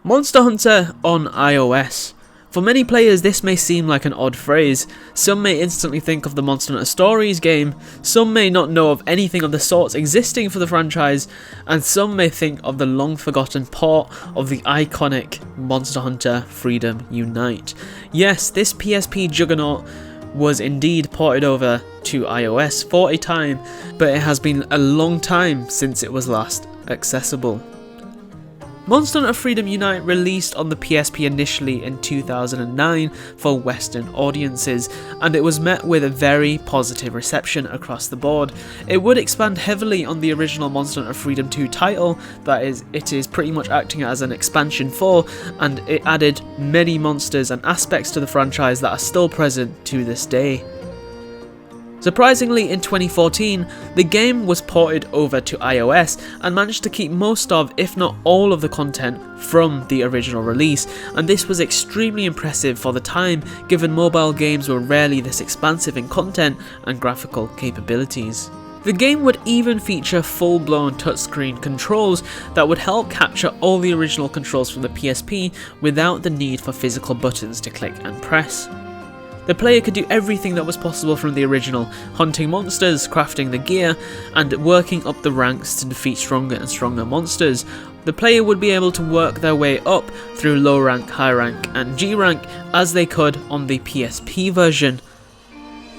Monster Hunter on iOS. For many players this may seem like an odd phrase. Some may instantly think of the Monster Hunter Stories game, some may not know of anything of the sorts existing for the franchise, and some may think of the long forgotten port of the iconic Monster Hunter Freedom Unite. Yes, this PSP juggernaut was indeed ported over to iOS for a time, but it has been a long time since it was last accessible. Monster Hunter Freedom Unite released on the PSP initially in 2009 for Western audiences, and it was met with a very positive reception across the board. It would expand heavily on the original Monster Hunter Freedom 2 title, that is, it is pretty much acting as an expansion for, and it added many monsters and aspects to the franchise that are still present to this day. Surprisingly, in 2014, the game was ported over to iOS and managed to keep most of, if not all of the content from the original release, and this was extremely impressive for the time, given mobile games were rarely this expansive in content and graphical capabilities. The game would even feature full-blown touchscreen controls that would help capture all the original controls from the PSP without the need for physical buttons to click and press. The player could do everything that was possible from the original, hunting monsters, crafting the gear, and working up the ranks to defeat stronger and stronger monsters. The player would be able to work their way up through low rank, high rank, and G rank as they could on the PSP version.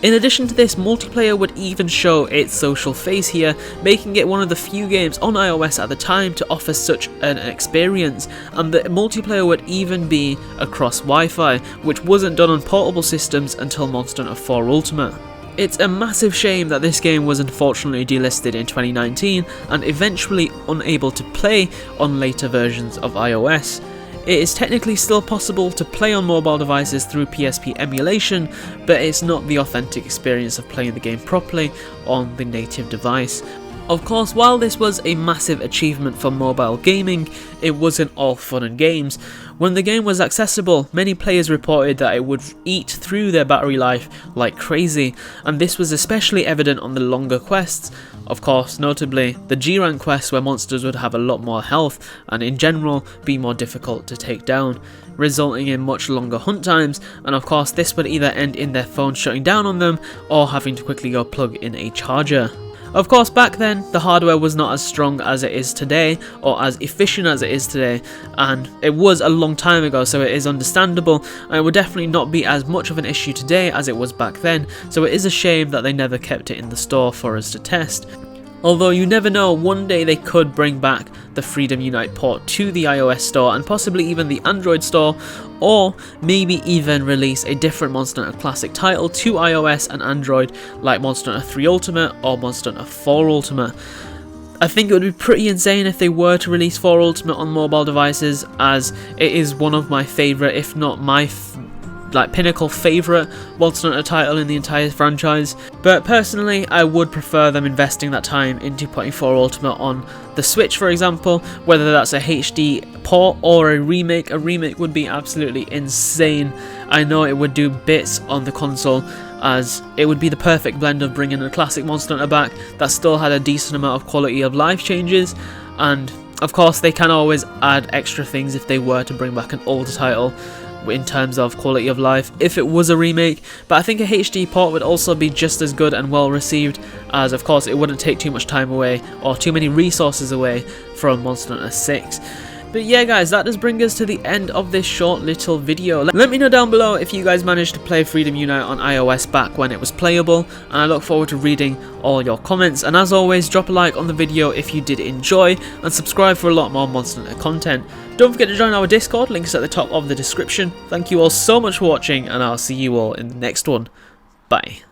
In addition to this, multiplayer would even show its social face here, making it one of the few games on iOS at the time to offer such an experience, and the multiplayer would even be across Wi-Fi, which wasn't done on portable systems until Monster Hunter 4 Ultimate. It's a massive shame that this game was unfortunately delisted in 2019 and eventually unable to play on later versions of iOS. It is technically still possible to play on mobile devices through PSP emulation, but it's not the authentic experience of playing the game properly on the native device. Of course, while this was a massive achievement for mobile gaming, it wasn't all fun and games. When the game was accessible, many players reported that it would eat through their battery life like crazy, and this was especially evident on the longer quests. Of course, notably, the G-rank quests where monsters would have a lot more health and in general be more difficult to take down, resulting in much longer hunt times, and of course this would either end in their phone shutting down on them or having to quickly go plug in a charger. Of course, back then, the hardware was not as strong as it is today, or as efficient as it is today, and it was a long time ago, so it is understandable, and it would definitely not be as much of an issue today as it was back then, so it is a shame that they never kept it in the store for us to test. Although you never know, one day they could bring back the Freedom Unite port to the iOS store and possibly even the Android store, or maybe even release a different Monster Hunter Classic title to iOS and Android like Monster Hunter 3 Ultimate or Monster Hunter 4 Ultimate. I think it would be pretty insane if they were to release 4 Ultimate on mobile devices, as it is one of my favourite, if not my pinnacle favourite Monster Hunter title in the entire franchise, but personally I would prefer them investing that time into putting 4 Ultimate on the Switch, for example, whether that's a HD port or a remake. A remake would be absolutely insane. I know it would do bits on the console, as it would be the perfect blend of bringing a classic Monster Hunter back that still had a decent amount of quality of life changes, and of course they can always add extra things if they were to bring back an older title in terms of quality of life if it was a remake, but I think a HD port would also be just as good and well received, as of course it wouldn't take too much time away or too many resources away from Monster Hunter 6. But yeah guys, that does bring us to the end of this short little video. Let me know down below if you guys managed to play Freedom Unite on iOS back when it was playable, and I look forward to reading all your comments. And as always, drop a like on the video if you did enjoy, and subscribe for a lot more Monster Hunter content. Don't forget to join our Discord, links at the top of the description. Thank you all so much for watching, and I'll see you all in the next one. Bye.